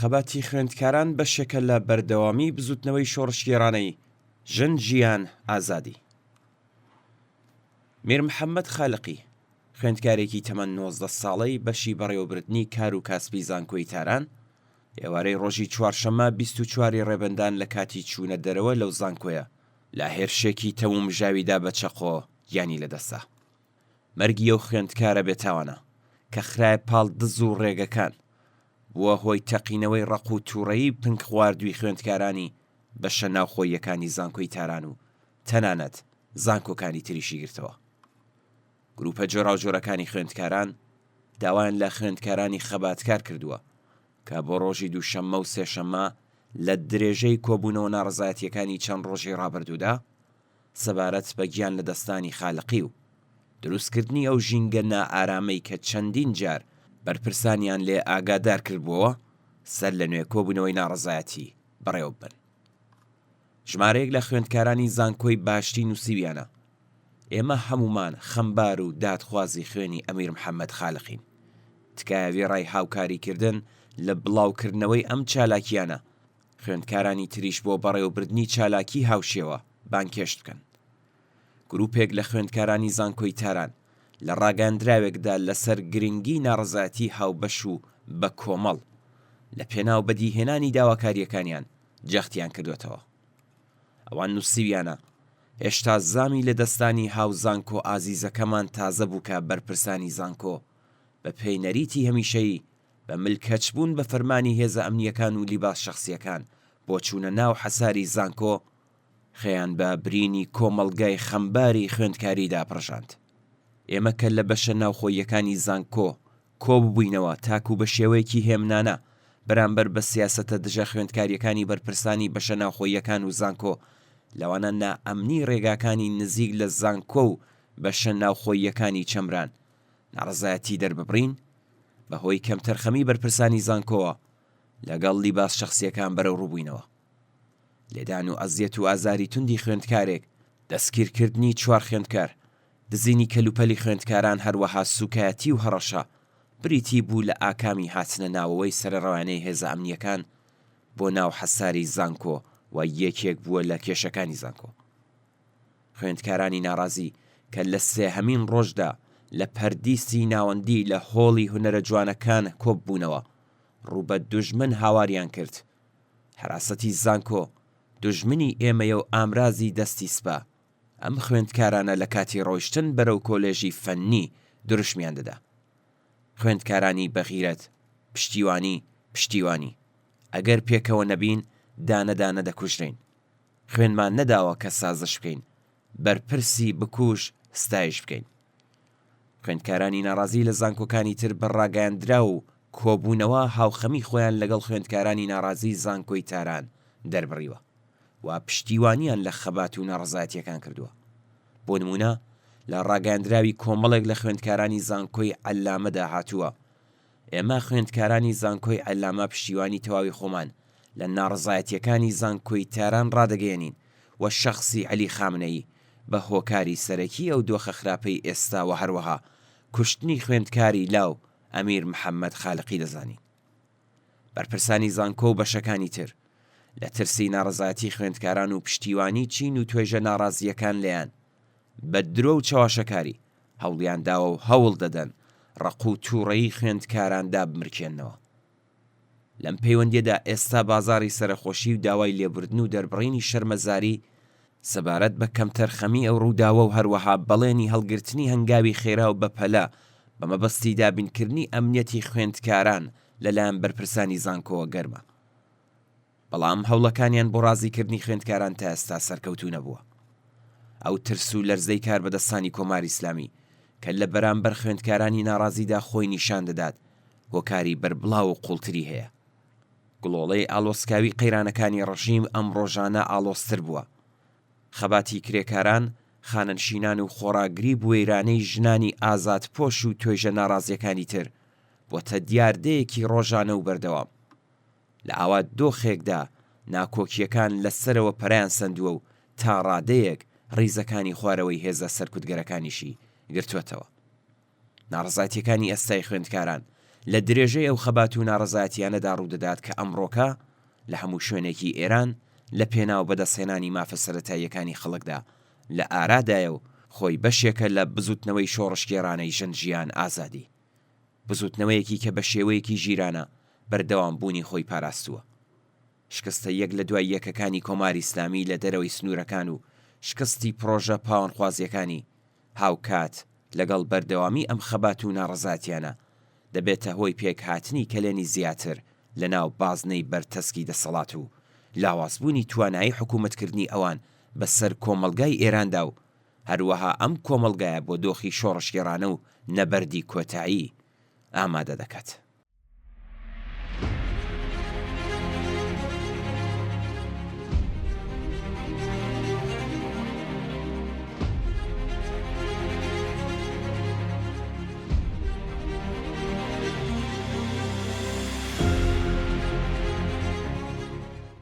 خەباتی خوێندکاران بەشێکە لە بەردەوامی بزوتنەوەی شۆڕشگێڕانەی ژن ژیان ئازادی. میر محەممەد خالقی خوێندکارێکی تەمەن 19 ساڵەی بەشی بەڕێوەبردننی کار و کاسبی زانکۆی تاران ئێوارەی ڕۆژی چوارشەممە 24 ڕێبەندان لە کاتی چوونە دەرەوە لەو زانکۆیە لە هێرشێکی تەوم ژاویدا بە چەقۆ ینی لەدەستا. مەرگی ئەو خوێندکارە بێتاوانە کە خرای پاڵ دز و ڕێگەکان بووە هۆی تەقینەوەی ڕق و تووڕەیی پنک خواردووی خوێندکارانی بەشە ناوخۆیەکانی زانکۆی تاران و تەنانەت زانکۆکانی تریشی گرتەوە. گروپە جۆراوجۆرەکانی خوێندکاران داوایان لە خوێندکارانی خەباتکار کردووە کە بۆ ڕۆژی دووشەممە و سێشەممە لە درێژەی کۆبوونەوە ناڕزایەتیەکانی چەند ڕۆژی ڕابردوودا سەبارەت بە گیان لە دەستانی خالقی و دروستکردنی ئەو ژینگە نائارامەی کە چەندین جار بەرپرسانیان لێ ئاگادار کردبووەوە سەر لە نوێ کۆبوونەوەی ناڕزایەتی بەڕێوە بن. ژمارەیەک لە خوێندکارانی زانکۆی باشتی نووسیویانە ئێمە هەمومان خەمبار و دادخوازی خوێنی ئەمیر محەممەد خالقین. تکایەوی ڕای هاوکاریکردن لە بڵاوکردنەوەی ئەم چالاکیانە خوێندکارانی تریش بۆ بەڕێوەبردننی چالاکی هاوشێوە بانکێشت بکەن. گروپێک لە خوێندکارانی زانکۆی تاران لە ڕاگەاندراوێکدا لەسەر گرنگی ناڕزایەتی هاوبەش و بە کۆمەڵ لە پێناو بەدیهێنانی داواکاریەکانیان جەختیان کردوێتەوە. ئەوان نووسیویانە هێشتا زامی لە دەستانی هاو زانکۆ ئازیزەکەمان تازە بووکە بەرپرسانی زانکۆ بە پێی نەریتی هەمیشەیی بە ملکەچبوون بە فەرمانی هێزە ئەمنیەکان و لیباس شەخسیەکان بۆ چوونە ناو حەساری زانکۆ خەیان بە برینی کۆمەڵگای خەمباری خوێندکاریدا پڕژاند. ئێمە کە لە بەشە ناوخۆیەکانی زانکۆ کۆ ببووینەوە تاکو بە شێوەیەکی هێمنانە بەرامبەر بە سیاسەتە دژە خوێندکاریەکانی بەرپرسانی بەشە ناوخۆیەکان و زانکۆ لەوانە نائەمنی ڕێگاکانی نزیک لە زانکۆ و بەشە ناوخۆیەکانی چەمران ناڕزایەتی دەرببڕین بەهۆی کەمتەرخەمی بەرپرسانی زانکۆوە لەگەڵ لیباس شەخسیەکان بەرەو ڕووبووینەوە. لێدان و ئەزیەت و ئازاری توندی خوێندکارێک، دەستگیرکردنی 4 خوێندکار، دزینی کەلوپەلی خوێندکاران هەروەها سوکایەتی و هەڕەشە بریتی بوو لە ئاکامی هاتنە ناوەوەی سەرڕەوانەی هێزە ئەمنیەکان بۆ ناو حەساری زانکۆ و یەکێک بووە لە کێشەکانی زانکۆ. خوێندکارانی ناڕازی کە لە سێهەمین ڕۆژدا لە پەردیسی ناوەندی لە هۆڵی هونەرە جوانەکان کۆببوونەوە ڕوو بە دوژمن هاواریان کرد. حراسەتی زانکۆ دوژمنی ئێمەیە و ئامرازی دەستی سپا ئەم خوێندکارانە لە کاتی ڕۆیشتن بەرەو کۆلێژی فەننی دروشمیان دەدا. خوێندکارانی بەغیرەت پشتیوانی ئەگەر پێکەوە نەبین دانەدانە دەکوژرین. خوێنمان نەداوە کە سازش بکەین، بەرپرسی بکوژ ستایش بکەین. خوێندکارانی ناڕازی لە زانکۆکانی تر بەڕاگەیاندرا و کۆبوونەوە هاوخەمی خۆیان لەگەڵ خوێندکارانی ناڕازی زانکۆی تاران دەربڕیوە و پشتیوانیان لە خەبات و ناڕزایەتیەکان کردووە. بۆ نمونە لە ڕاگەاندراوی کۆمەڵێک لە خوێندکارانی زانکۆی عەلامەدا هاتووە. ئێمە خوێندکارانی زانکۆی عەلامە پشتیوانی تەواوی خۆمان لە ناڕزایەتیەکانی زانکۆی تاران ڕادەگەیەنین و شەخسی عەلی خامنەیی بە هۆکاری سەرەکی ئەو دۆخە خراپەی ئێستا و هەروەها کوشتنی خوێندکاری لاو ئەمیر محەممەد خالقی دەزانین. بەرپرسانی زانکۆ و بەشەکانی تر لە ترسی ناڕزایەتی خوێندکاران و پشتیوانی چین و توێژە ناڕازیەکان لێیان بە درۆ و چاواشەکاری هەوڵیان داوە و هەوڵ دەدەن ڕق و تووڕەیی خوێندکاراندا بمرکێننەوە. لەم پەیوەندیەدا ئێستا بازاڕی سەرخۆشی و داوای لێبوردن و دەربڕینی شەرمەزاری سەبارەت بە کەمتەرخەمی ئەو ڕووداوە و هەروەها بەڵێنی هەڵگرتنی هەنگاوی خێرا و بەپەلە بە مەبەستی دابینکردنی ئەمنیەتی خوێندکاران لەلایەن بەرپرسانی زانکۆوە گەرمە. بەڵام هەوڵەکانیان بۆ ڕازیکردنی خوێندکاران تا ئێستا سەرکەوتوو نەبووە. ئەو ترس و لەرزەی کار بەدەستانی کۆماری ئیسلامی کە لە بەرامبەر خوێندکارانی ناڕازیدا خۆی نیشان دەدات هۆکاری بەربڵاو و قوڵتری هەیە. گڵۆڵەی ئاڵۆسکاوی قەیرانەکانی ڕژیم ئەم ڕۆژانە ئاڵۆزتر بووە. خەباتی کرێکاران، خانەنشینان و خۆراگری بوێرانەی ژنانی ئازاد پۆش و توێژە ناڕازیەکانی تر بۆتە دیاردەیەکی ڕۆژانە و بەردەوام. لە ئاوا دۆخێکدا ناکۆکیەکان لەسەرەوە پەرایان سندووە و تا ڕادەیەک ڕیزەکانی خوارەوەی هێزە سەرکوتگەرەکانیشی گرتوێتەوە. ناڕزایەتیەکانی ئێستای خوێندکاران لە درێژەی ئەو خەبات و ناڕەزایەتیانەدا ڕوودەدات کە ئەمڕۆکە لە هەموو شوێنێکی ئێران لە پێناو بەدەستهێنانی مافە سەرەتاییەکانی خەڵکدا لە ئارادایە و خۆی بەشێکە لە بزوتنەوەی شۆڕشگێڕانەی ژەنجیان ئازادی، بزوتنەوەیەکی کە بە شێوەیەکی ژیرانە بەردەوام بوونی خۆی پاراستووە. شکستە یەک لە دوای یەکەکانی کۆماری ئیسلامی لە دەرەوەی سنوورەکان و شکستی پرۆژە پاوەنخوازیەکانی هاوکات لەگەڵ بەردەوامی ئەم خەبات و ناڕەزایەتیانە دەبێتە هۆی پێکهاتنی کەلێنی زیاتر لە ناو بازنەی بەرتەسکی دەسەڵات و لاوازبوونی توانایی حکوومەتکردنی ئەوان بەسەر کۆمەڵگای ئێراندا و هەروەها ئەم کۆمەڵگایە بۆ دۆخی شۆڕشگێڕانە و نەبەردی کۆتایی ئامادە دەکات.